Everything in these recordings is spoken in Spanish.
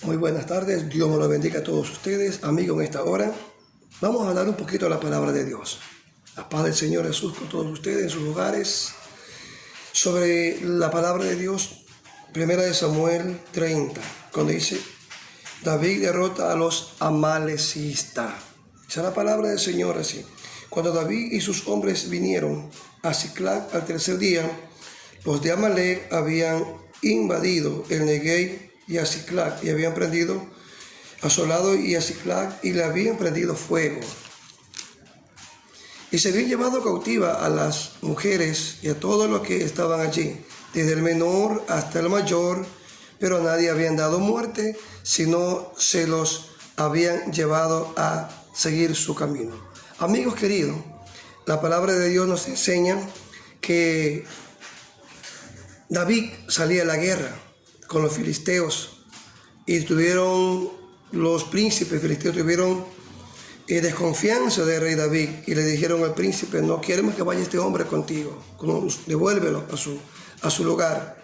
Muy buenas tardes, Dios me lo bendiga a todos ustedes, amigos, en esta hora. Vamos a hablar un poquito de la palabra de Dios. La paz del Señor Jesús con todos ustedes en sus hogares. Sobre la palabra de Dios, 1 Samuel 30, cuando dice, David derrota a los amalecistas. Esa es la palabra del Señor así. Cuando David y sus hombres vinieron a Siclag al tercer día, los de Amalec habían invadido el Negev y a Siclag, y habían prendido asolado y a Siclag, y le habían prendido fuego. Y se habían llevado cautiva a las mujeres y a todos los que estaban allí, desde el menor hasta el mayor, pero a nadie habían dado muerte, sino se los habían llevado a seguir su camino. Amigos queridos, la palabra de Dios nos enseña que David salía a la guerra con los filisteos y los príncipes filisteos tuvieron desconfianza del rey David y le dijeron al príncipe: no queremos que vaya este hombre contigo, devuélvelo a su lugar.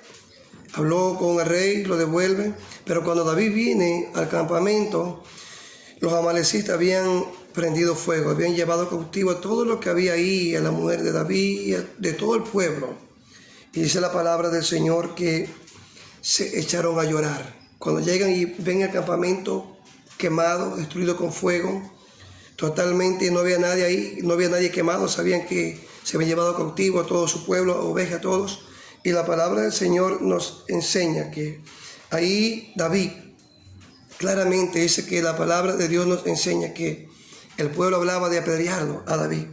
Habló con el rey, lo devuelve, pero cuando David viene al campamento, los amalecistas habían prendido fuego, habían llevado cautivo a todo lo que había ahí, a la mujer de David y de todo el pueblo. Y dice la palabra del Señor que se echaron a llorar. Cuando llegan y ven el campamento quemado, destruido con fuego, totalmente no había nadie ahí, no había nadie quemado, sabían que se habían llevado cautivo a todo su pueblo, ovejas, a todos. Y la palabra del Señor nos enseña que ahí David claramente dice que la palabra de Dios nos enseña que el pueblo hablaba de apedrearlo a David.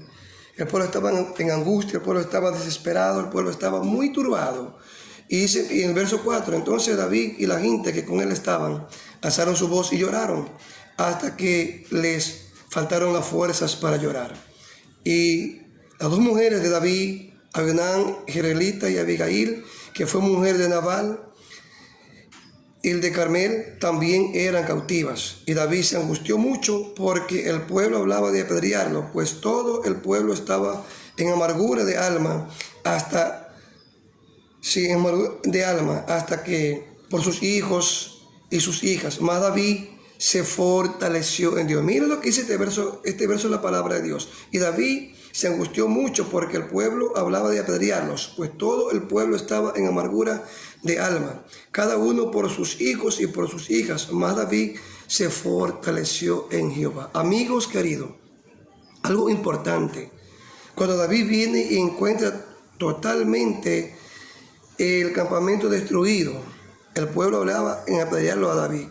El pueblo estaba en angustia, el pueblo estaba desesperado, el pueblo estaba muy turbado. Y dice en el verso 4, entonces David y la gente que con él estaban alzaron su voz y lloraron hasta que les faltaron las fuerzas para llorar. Y las dos mujeres de David, Abinán, Jerelita y Abigail, que fue mujer de Nabal, el de Carmel, también eran cautivas. Y David se angustió mucho porque el pueblo hablaba de apedrearlo, pues todo el pueblo estaba en amargura de alma hasta que por sus hijos y sus hijas. Mas David se fortaleció en Dios. Miren lo que dice este verso es la palabra de Dios. Y David se angustió mucho porque el pueblo hablaba de apedrearlos, pues todo el pueblo estaba en amargura de alma, cada uno por sus hijos y por sus hijas. Mas David se fortaleció en Jehová. Amigos queridos, algo importante, cuando David viene y encuentra totalmente el campamento destruido, el pueblo hablaba en apedrearlo a David,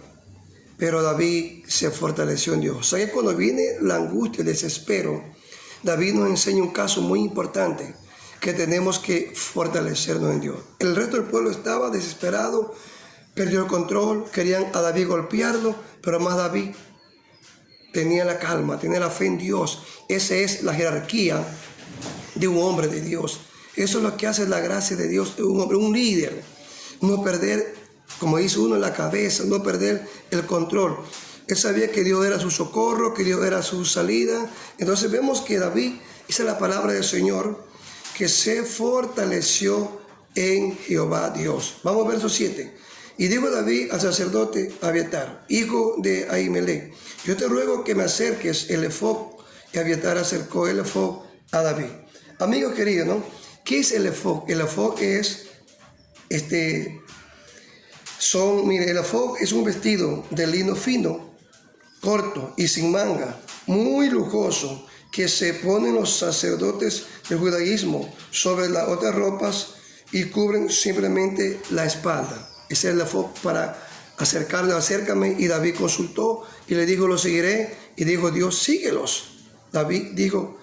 pero David se fortaleció en Dios. O sea que cuando viene la angustia, el desespero, David nos enseña un caso muy importante, que tenemos que fortalecernos en Dios. El resto del pueblo estaba desesperado, perdió el control, querían a David golpearlo, pero más David tenía la calma, tenía la fe en Dios. Esa es la jerarquía de un hombre de Dios. Eso es lo que hace la gracia de Dios de un hombre, un líder. No perder, como dice uno, la cabeza, no perder el control. Él sabía que Dios era su socorro, que Dios era su salida. Entonces vemos que David, esa es la palabra del Señor, que se fortaleció en Jehová Dios. Vamos al verso 7. Y dijo David al sacerdote Abiatar, hijo de Ahimelech: yo te ruego que me acerques el efod. Y Abiatar acercó el efod a David. Amigos queridos, ¿no? ¿Qué es el efod? El efod es el efod es un vestido de lino fino, corto y sin manga, muy lujoso, que se ponen los sacerdotes del judaísmo sobre las otras ropas y cubren simplemente la espalda. Ese es el efod para acércame. Y David consultó y le dijo: lo seguiré. Y dijo Dios: síguelos. Dijo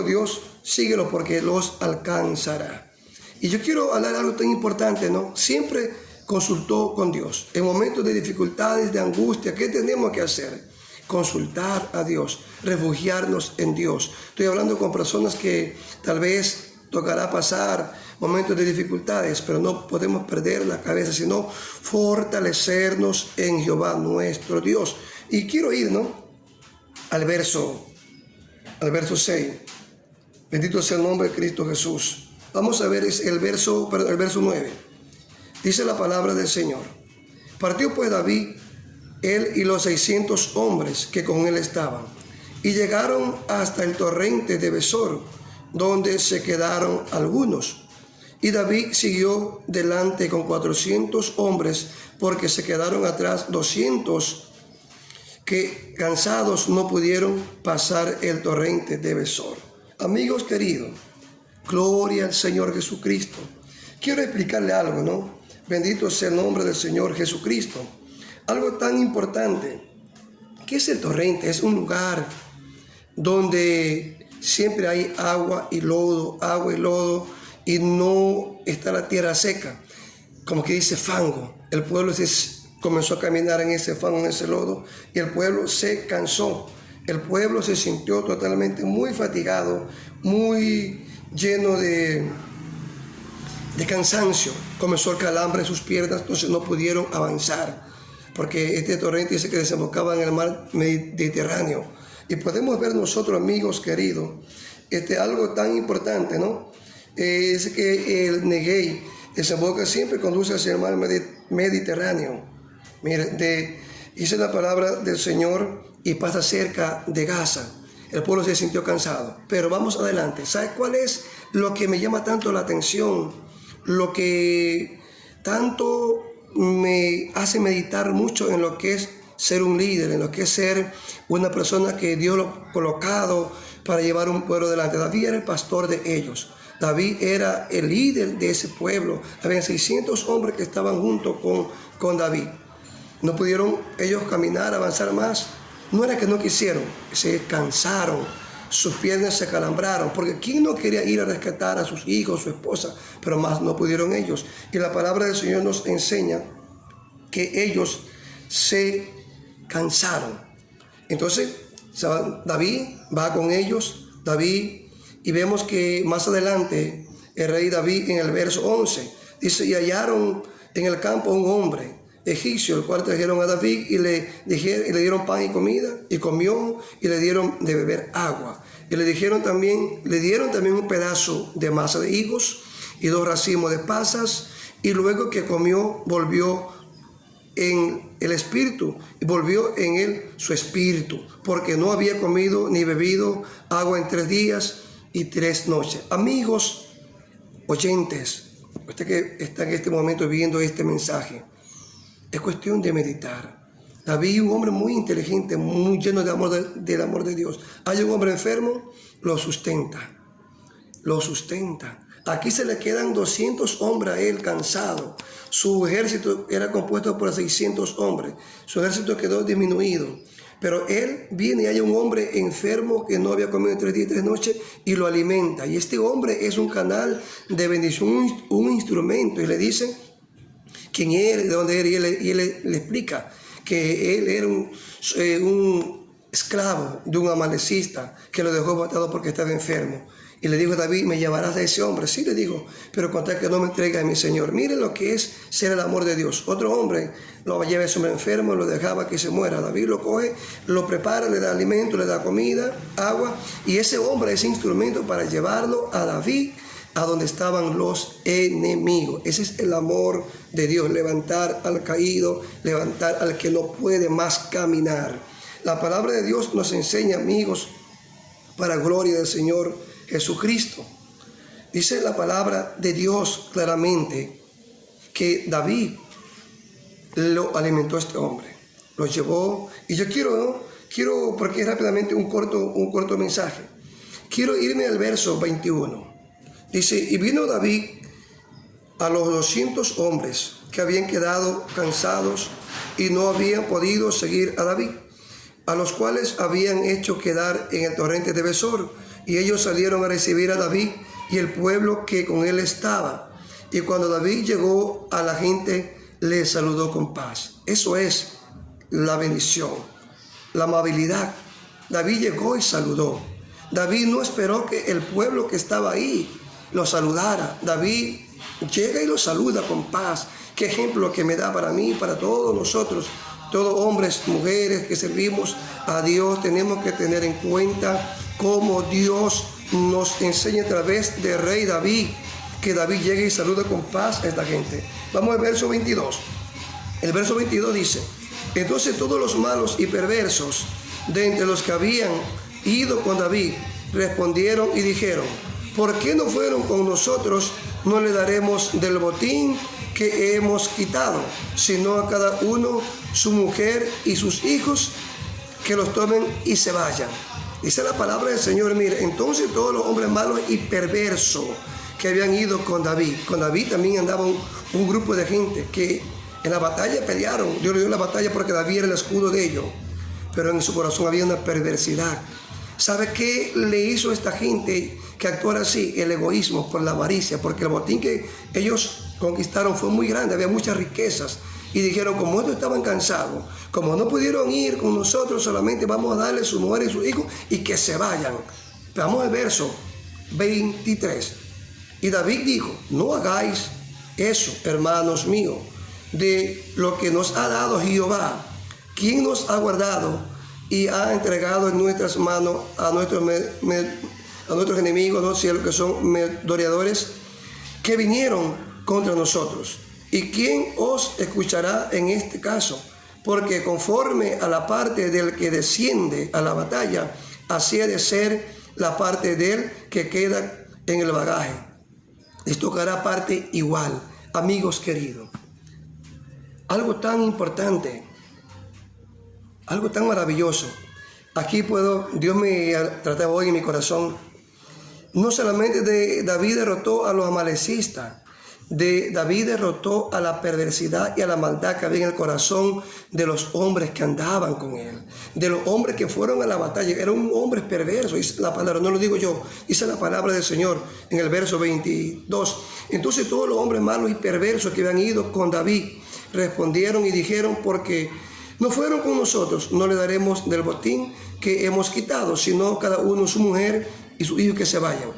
Dios: síguelos porque los alcanzará. Y yo quiero hablar de algo tan importante, ¿no? Siempre consultó con Dios. En momentos de dificultades, de angustia, ¿qué tenemos que hacer? Consultar a Dios, refugiarnos en Dios. Estoy hablando con personas que tal vez tocará pasar momentos de dificultades, pero no podemos perder la cabeza, sino fortalecernos en Jehová nuestro Dios. Y quiero ir, ¿no?, al verso 6. Bendito sea el nombre de Cristo Jesús. Vamos a ver el verso 9. Dice la palabra del Señor: partió pues David él y los 600 hombres que con él estaban, y llegaron hasta el torrente de Besor, donde se quedaron algunos. Y David siguió delante con 400 hombres, porque se quedaron atrás 200 que cansados no pudieron pasar el torrente de Besor. Amigos queridos, gloria al Señor Jesucristo. Quiero explicarle algo, ¿no? Bendito sea el nombre del Señor Jesucristo. Algo tan importante. ¿Qué es el torrente? Es un lugar donde siempre hay agua y lodo, y no está la tierra seca, como que dice fango. El pueblo comenzó a caminar en ese fango, en ese lodo, y el pueblo se cansó. El pueblo se sintió totalmente muy fatigado, muy lleno de cansancio. Comenzó el calambre en sus piernas, entonces no pudieron avanzar, porque este torrente dice que desembocaba en el mar Mediterráneo. Y podemos ver nosotros, amigos queridos, algo tan importante, ¿no? Es que el Negev desemboca, siempre conduce hacia el mar Mediterráneo. Mire, dice la palabra del Señor, y pasa cerca de Gaza. El pueblo se sintió cansado. Pero vamos adelante. ¿Sabe cuál es lo que me llama tanto la atención? Lo que tanto me hace meditar mucho en lo que es ser un líder, en lo que es ser una persona que Dios lo ha colocado para llevar un pueblo adelante. David era el pastor de ellos. David era el líder de ese pueblo. Habían 600 hombres que estaban junto con David. No pudieron ellos caminar, avanzar más. No era que no quisieron, se cansaron, sus piernas se calambraron, porque ¿quién no quería ir a rescatar a sus hijos, su esposa? Pero más no pudieron ellos. Y la palabra del Señor nos enseña que ellos se cansaron. Entonces David va con ellos, y vemos que más adelante el rey David, en el verso 11, dice: y hallaron en el campo un hombre egipcio, el cual trajeron a David, y le dieron pan y comida, y comió, y le dieron de beber agua. Y le dieron también un pedazo de masa de higos y 2 racimos de pasas, y luego que comió, volvió en el espíritu, y volvió en él su espíritu, porque no había comido ni bebido agua en 3 días y 3 noches. Amigos oyentes, usted que está en este momento viendo este mensaje, es cuestión de meditar. David, un hombre muy inteligente, muy lleno de amor del amor de Dios. Hay un hombre enfermo, lo sustenta. Aquí se le quedan 200 hombres a él, cansado. Su ejército era compuesto por 600 hombres. Su ejército quedó disminuido. Pero él viene y hay un hombre enfermo que no había comido 3 días y 3 noches, y lo alimenta. Y este hombre es un canal de bendición, un instrumento. Y le dice quién era, de dónde era, y él le explica que él era un esclavo de un amalecista que lo dejó botado porque estaba enfermo. Y le dijo a David: ¿me llevarás a ese hombre? Sí, le dijo, pero con tal que no me entregue a mi señor. Miren lo que es ser el amor de Dios. Otro hombre lo lleva a ese hombre enfermo, lo dejaba que se muera. David lo coge, lo prepara, le da alimento, le da comida, agua, y ese hombre es instrumento para llevarlo a David a donde estaban los enemigos. Ese es el amor de Dios: levantar al caído, levantar al que no puede más caminar. La palabra de Dios nos enseña, amigos, para gloria del Señor Jesucristo. Dice la palabra de Dios claramente que David lo alimentó a este hombre, lo llevó. Y yo quiero, porque rápidamente un corto mensaje, quiero irme al verso 21. Dice: y vino David a los 200 hombres que habían quedado cansados y no habían podido seguir a David, a los cuales habían hecho quedar en el torrente de Besor. Y ellos salieron a recibir a David y el pueblo que con él estaba. Y cuando David llegó a la gente, le saludó con paz. Eso es la bendición, la amabilidad. David llegó y saludó. David no esperó que el pueblo que estaba ahí lo saludara. David llega y lo saluda con paz. Qué ejemplo que me da para mí, para todos nosotros, todos hombres, mujeres que servimos a Dios. Tenemos que tener en cuenta cómo Dios nos enseña a través del rey David, que David llegue y saluda con paz a esta gente. Vamos al verso 22. El verso 22 dice: Entonces todos los malos y perversos de entre los que habían ido con David respondieron y dijeron: ¿por qué no fueron con nosotros? No le daremos del botín que hemos quitado, sino a cada uno su mujer y sus hijos, que los tomen y se vayan. Dice la palabra del Señor. Mire, entonces todos los hombres malos y perversos que habían ido con David también andaba un grupo de gente que en la batalla pelearon. Dios le dio la batalla porque David era el escudo de ellos, pero en su corazón había una perversidad. ¿Sabe qué le hizo a esta gente que actuara así? El egoísmo, por la avaricia, porque el botín que ellos conquistaron fue muy grande, había muchas riquezas. Y dijeron, como ellos estaban cansados, como no pudieron ir con nosotros, solamente vamos a darle su mujer y sus hijos y que se vayan. Veamos el verso 23. Y David dijo: no hagáis eso, hermanos míos, de lo que nos ha dado Jehová, quien nos ha guardado y ha entregado en nuestras manos a nuestros enemigos, ¿no? Cielos, que son merodeadores, que vinieron contra nosotros. ¿Y quién os escuchará en este caso? Porque conforme a la parte del que desciende a la batalla, así ha de ser la parte del que queda en el bagaje. Les tocará parte igual. Amigos queridos, algo tan importante, algo tan maravilloso. Aquí Dios me trataba hoy en mi corazón. No solamente David derrotó a los amalecistas, David derrotó a la perversidad y a la maldad que había en el corazón de los hombres que andaban con él, de los hombres que fueron a la batalla. Eran hombres perversos, dice la palabra, no lo digo yo, dice la palabra del Señor en el verso 22. Entonces todos los hombres malos y perversos que habían ido con David respondieron y dijeron: porque no fueron con nosotros, no le daremos del botín que hemos quitado, sino cada uno su mujer y su hijo, que se vayan.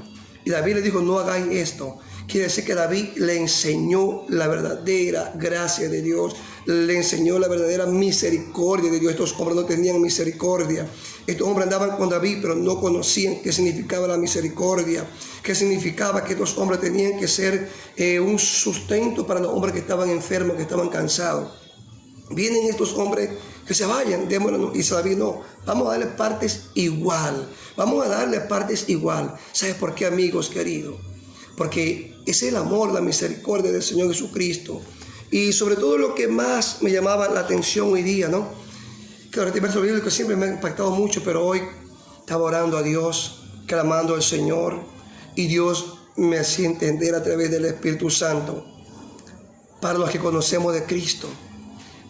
Y David le dijo: no hagáis esto. Quiere decir que David le enseñó la verdadera gracia de Dios, le enseñó la verdadera misericordia de Dios. Estos hombres no tenían misericordia. Estos hombres andaban con David, pero no conocían qué significaba la misericordia, qué significaba que estos hombres tenían que ser un sustento para los hombres que estaban enfermos, que estaban cansados. Vienen estos hombres, que se vayan, démoslo. Y David: no, vamos a darle partes igual. Vamos a darle partes igual. ¿Sabes por qué, amigos queridos? Porque es el amor, la misericordia del Señor Jesucristo. Y sobre todo lo que más me llamaba la atención hoy día, ¿no? Claro, este verso bíblico siempre me ha impactado mucho, pero hoy estaba orando a Dios, clamando al Señor, y Dios me hacía entender a través del Espíritu Santo, para los que conocemos de Cristo,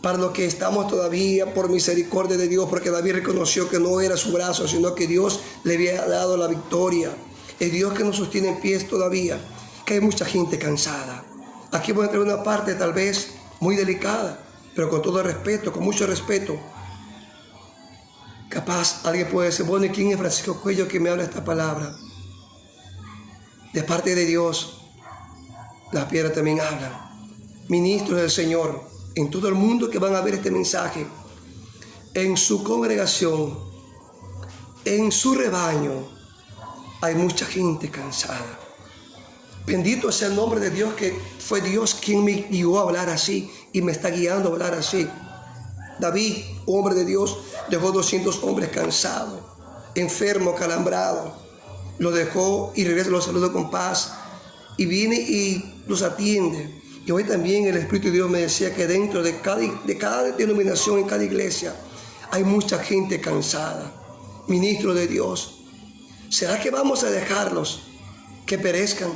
para los que estamos todavía por misericordia de Dios, porque David reconoció que no era su brazo, sino que Dios le había dado la victoria. Es Dios que nos sostiene en pies todavía, que hay mucha gente cansada. Aquí voy a traer una parte tal vez muy delicada, pero con todo respeto, con mucho respeto. Capaz alguien puede decir: bueno, ¿y quién es Francisco Cuello que me habla esta palabra? De parte de Dios, las piedras también hablan. Ministros del Señor en todo el mundo que van a ver este mensaje, en su congregación, en su rebaño, hay mucha gente cansada. Bendito sea el nombre de Dios, que fue Dios quien me guió a hablar así y me está guiando a hablar así. David, hombre de Dios, dejó 200 hombres cansados, enfermos, calambrados. Los dejó y regresa, los saluda con paz y viene y los atiende. Y hoy también el Espíritu de Dios me decía que dentro de cada denominación, en cada iglesia, hay mucha gente cansada. Ministro de Dios, ¿será que vamos a dejarlos que perezcan?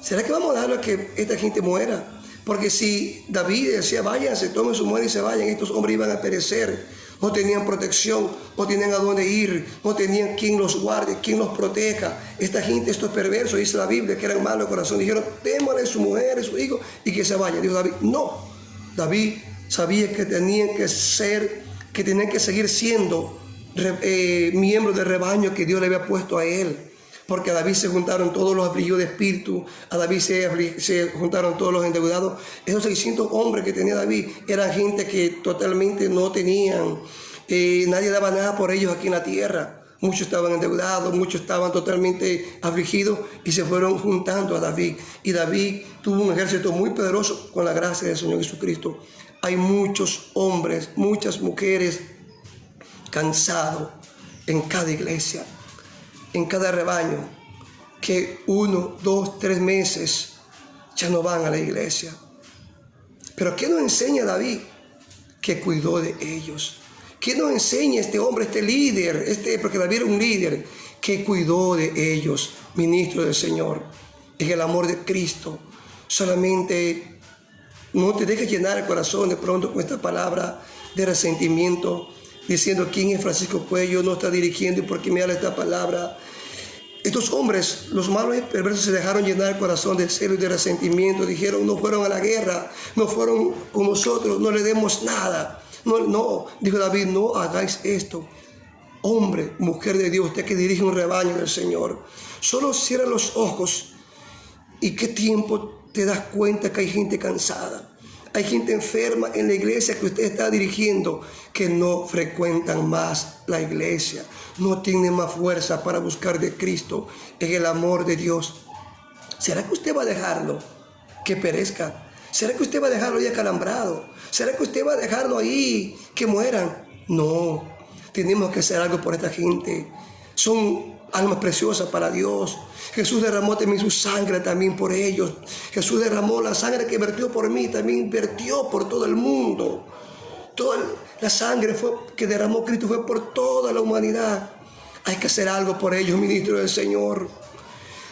¿Será que vamos a dejarlos que esta gente muera? Porque si David decía: váyanse, tomen su mujer y se vayan, estos hombres iban a perecer. No tenían protección, no tenían a dónde ir, no tenían quien los guarde, quien los proteja. Esta gente, estos perversos, dice la Biblia, que eran malos de corazón, dijeron: démosle a su mujer, a su hijo, y que se vaya. Dijo David: no. David sabía que tenían que seguir siendo miembros del rebaño que Dios le había puesto a él. Porque a David se juntaron todos los afligidos de espíritu, a David se juntaron todos los endeudados. Esos 600 hombres que tenía David eran gente que totalmente no tenían, nadie daba nada por ellos aquí en la tierra. muchos estaban endeudados, muchos estaban totalmente afligidos y se fueron juntando a David. Y David tuvo un ejército muy poderoso con la gracia del Señor Jesucristo. Hay muchos hombres, muchas mujeres cansados en cada iglesia, en cada rebaño, que 1, 2, 3 meses ya no van a la iglesia. Pero ¿qué nos enseña David? Que cuidó de ellos. ¿Qué nos enseña este hombre, este líder? Porque David era un líder que cuidó de ellos, ministro del Señor, en el amor de Cristo. Solamente no te dejes llenar el corazón de pronto con esta palabra de resentimiento, diciendo quién es Francisco Cuello, no está dirigiendo y por qué me habla esta palabra. Estos hombres, los malos y perversos, se dejaron llenar el corazón de celo y de resentimiento. Dijeron, no fueron a la guerra, no fueron con nosotros, no le demos nada. No, dijo David, no hagáis esto. Hombre, mujer de Dios, usted que dirige un rebaño del Señor, solo cierra los ojos y qué tiempo te das cuenta que hay gente cansada. Hay gente enferma en la iglesia que usted está dirigiendo que no frecuentan más la iglesia, no tienen más fuerza para buscar de Cristo en el amor de Dios. ¿Será que usted va a dejarlo que perezca? ¿Será que usted va a dejarlo ahí acalambrado? ¿Será que usted va a dejarlo ahí que mueran? No, tenemos que hacer algo por esta gente. Son almas preciosas para Dios. Jesús derramó también su sangre también por ellos. Jesús derramó la sangre que vertió por mí, también vertió por todo el mundo. Toda la sangre que derramó Cristo fue por toda la humanidad. Hay que hacer algo por ellos, ministro del Señor.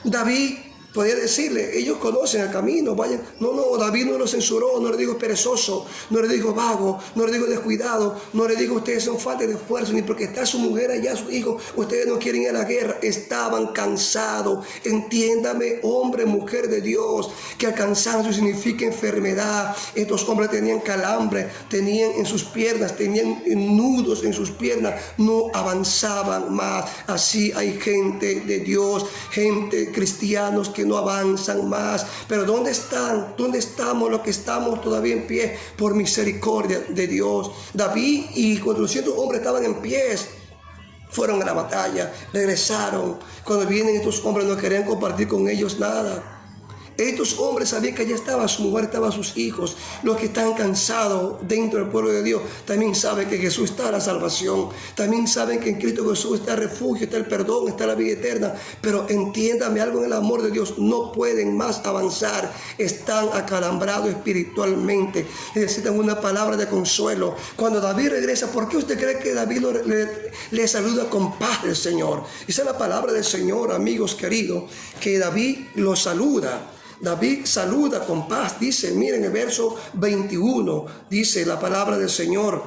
David podía decirle, ellos conocen el camino, vayan. No, David no lo censuró, no le dijo perezoso, no le dijo vago, no le dijo descuidado, no le dijo ustedes son falta de esfuerzo, ni porque está su mujer allá, su hijo, ustedes no quieren ir a la guerra, estaban cansados. Entiéndame, hombre, mujer de Dios, que el cansancio significa enfermedad. Estos hombres tenían calambre, tenían en sus piernas, tenían nudos en sus piernas, no avanzaban más. Así hay gente de Dios, gente cristianos que no avanzan más. Pero ¿dónde están? ¿Dónde estamos los que estamos todavía en pie por misericordia de Dios? David y 400 hombres estaban en pies, fueron a la batalla, regresaron. Cuando vienen estos hombres no querían compartir con ellos nada. Estos hombres sabían que allá estaba su mujer, estaban sus hijos. Los que están cansados dentro del pueblo de Dios también saben que Jesús está la salvación. También saben que en Cristo Jesús está el refugio, está el perdón, está la vida eterna. Pero entiéndame algo en el amor de Dios. No pueden más avanzar. Están acalambrados espiritualmente. Necesitan una palabra de consuelo. Cuando David regresa, ¿por qué usted cree que David le saluda con paz del Señor? Esa es la palabra del Señor, amigos queridos, que David lo saluda. David saluda con paz, dice, miren el verso 21, dice la palabra del Señor.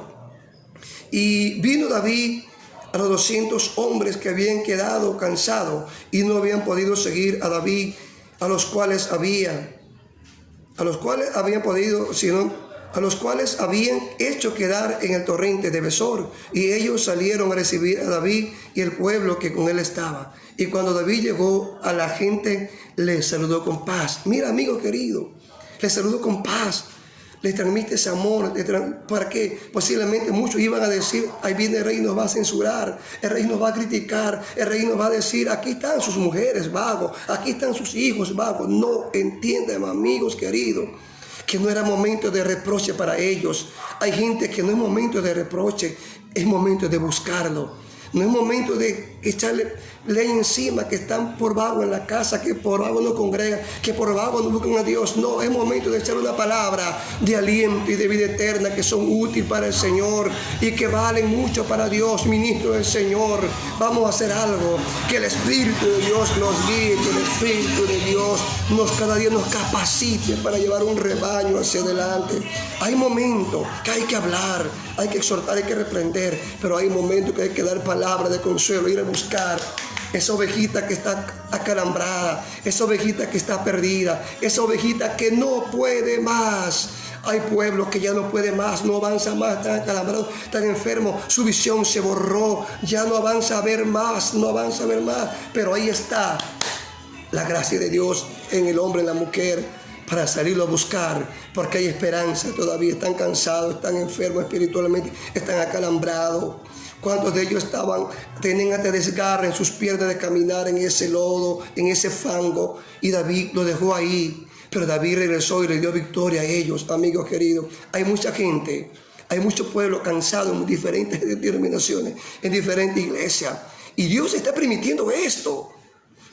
Y vino David a los 200 hombres que habían quedado cansados y no habían podido seguir a David, a los cuales habían hecho quedar en el torrente de Besor, y ellos salieron a recibir a David y el pueblo que con él estaba. Y cuando David llegó a la gente, le saludó con paz. Mira, amigo querido, le saludó con paz, le transmite ese amor. ¿Para qué? Posiblemente muchos iban a decir, ahí viene el rey, nos va a censurar, el rey nos va a criticar, el rey nos va a decir, aquí están sus mujeres vagos, aquí están sus hijos vagos. No, entiendan, amigos queridos, que no era momento de reproche para ellos. Hay gente que no es momento de reproche, es momento de buscarlo. No es momento de echarle leña encima, que están por vago en la casa, que por vago no congregan, que por vago no buscan a Dios. No, es momento de echar una palabra de aliento y de vida eterna que son útiles para el Señor y que valen mucho para Dios, ministro del Señor. Vamos a hacer algo, que el Espíritu de Dios nos guíe, que el Espíritu de Dios cada día nos capacite para llevar un rebaño hacia adelante. Hay momentos que hay que hablar, hay que exhortar, hay que reprender, pero hay momentos que hay que dar palabra de consuelo, ir a buscar esa ovejita que está acalambrada, esa ovejita que está perdida, esa ovejita que no puede más. Hay pueblos que ya no puede más, no avanza más, están acalambrados, están enfermos, su visión se borró, ya no avanza a ver más, pero ahí está la gracia de Dios en el hombre, en la mujer, para salirlo a buscar, porque hay esperanza todavía. Están cansados, están enfermos espiritualmente, están acalambrados. ¿Cuántos de ellos tenían hasta desgarre en sus piernas de caminar en ese lodo, en ese fango? Y David lo dejó ahí. Pero David regresó y le dio victoria a ellos, amigos queridos. Hay mucha gente, hay mucho pueblo cansado en diferentes denominaciones, en diferentes iglesias. Y Dios está permitiendo esto.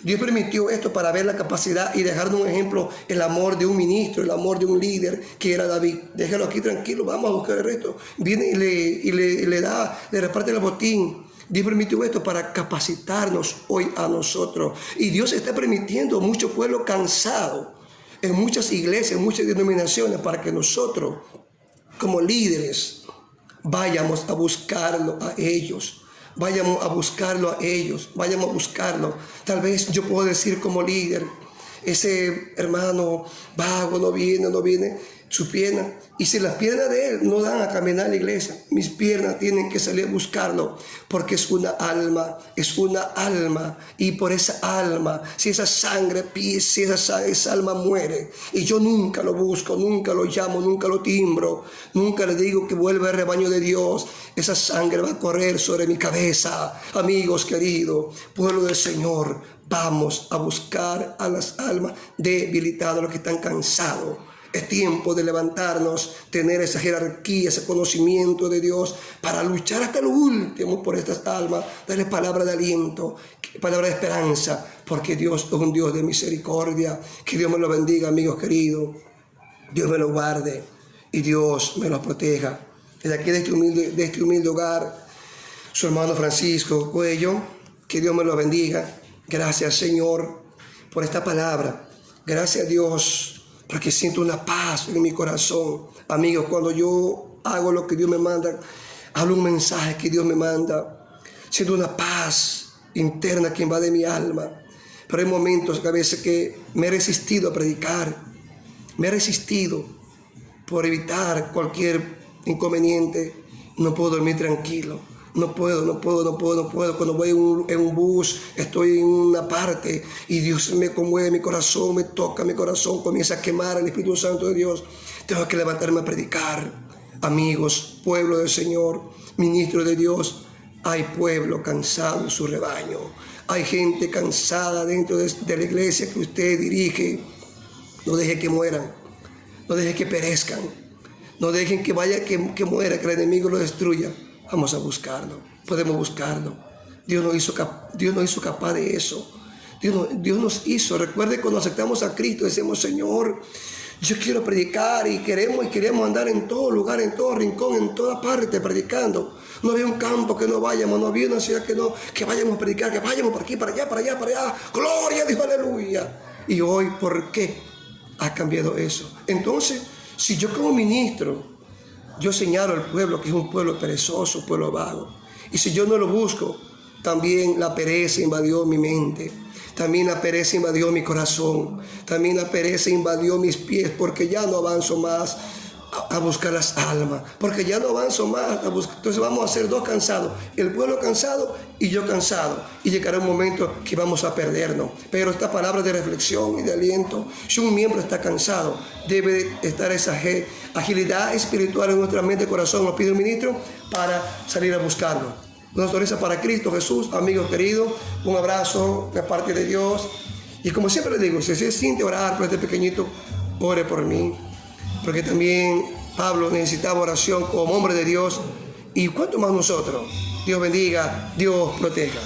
Dios permitió esto para ver la capacidad y dejarnos un ejemplo, el amor de un ministro, el amor de un líder que era David. Déjalo aquí tranquilo, vamos a buscar el resto. Viene y le reparte el botín. Dios permitió esto para capacitarnos hoy a nosotros. Y Dios está permitiendo mucho pueblo cansado en muchas iglesias, en muchas denominaciones, para que nosotros, como líderes, vayamos a buscarlo a ellos. Vayamos a buscarlo a ellos, vayamos a buscarlo. Tal vez yo puedo decir como líder, ese hermano vago no viene, su pierna. Y si las piernas de él no dan a caminar a la iglesia, mis piernas tienen que salir a buscarlo, porque es una alma. Y por esa alma, si esa sangre, si esa alma muere, y yo nunca lo busco, nunca lo llamo, nunca lo timbro, nunca le digo que vuelva al rebaño de Dios, esa sangre va a correr sobre mi cabeza. Amigos queridos, pueblo del Señor, vamos a buscar a las almas debilitadas, los que están cansados. Es tiempo de levantarnos, tener esa jerarquía, ese conocimiento de Dios para luchar hasta lo último por estas almas, darles palabra de aliento, palabra de esperanza, porque Dios es un Dios de misericordia. Que Dios me lo bendiga, amigos queridos. Dios me lo guarde y Dios me lo proteja. Desde aquí, de este humilde hogar, su hermano Francisco Cuello, que Dios me lo bendiga. Gracias, Señor, por esta palabra. Gracias, Dios, porque siento una paz en mi corazón. Amigos, cuando yo hago lo que Dios me manda, hablo un mensaje que Dios me manda, siento una paz interna que invade mi alma. Pero hay momentos que a veces que me he resistido a predicar, me he resistido por evitar cualquier inconveniente. No puedo dormir tranquilo. No puedo. Cuando voy en un bus, estoy en una parte y Dios me conmueve mi corazón, me toca mi corazón, comienza a quemar el Espíritu Santo de Dios. Tengo que levantarme a predicar. Amigos, pueblo del Señor, ministro de Dios, hay pueblo cansado en su rebaño. Hay gente cansada dentro de la iglesia que usted dirige. No deje que mueran, no deje que perezcan, no dejen que muera, que el enemigo lo destruya. Vamos a buscarlo, podemos buscarlo. Dios nos hizo capaz de eso. Dios nos hizo. Recuerde cuando aceptamos a Cristo, decimos, Señor, yo quiero predicar y queremos andar en todo lugar, en todo rincón, en toda parte predicando. No había un campo que no vayamos, no había una ciudad que vayamos a predicar, que vayamos por aquí, para allá. Gloria a Dios, aleluya. Y hoy, ¿por qué ha cambiado eso? Entonces, si yo como ministro, yo señalo al pueblo que es un pueblo perezoso, un pueblo vago. Y si yo no lo busco, también la pereza invadió mi mente. También la pereza invadió mi corazón. También la pereza invadió mis pies, porque ya no avanzo más a buscar las almas. Porque ya no avanzo más a buscar. Entonces vamos a ser dos cansados. El pueblo cansado y yo cansado. Y llegará un momento que vamos a perdernos. Pero esta palabra de reflexión y de aliento, si un miembro está cansado, debe estar esa agilidad espiritual en nuestra mente y corazón, nos pide el ministro, para salir a buscarlo. Una sonrisa para Cristo Jesús, amigos queridos, un abrazo de parte de Dios. Y como siempre les digo, si se siente orar por este pequeñito, ore por mí, porque también Pablo necesitaba oración como hombre de Dios, y cuánto más nosotros. Dios bendiga, Dios proteja.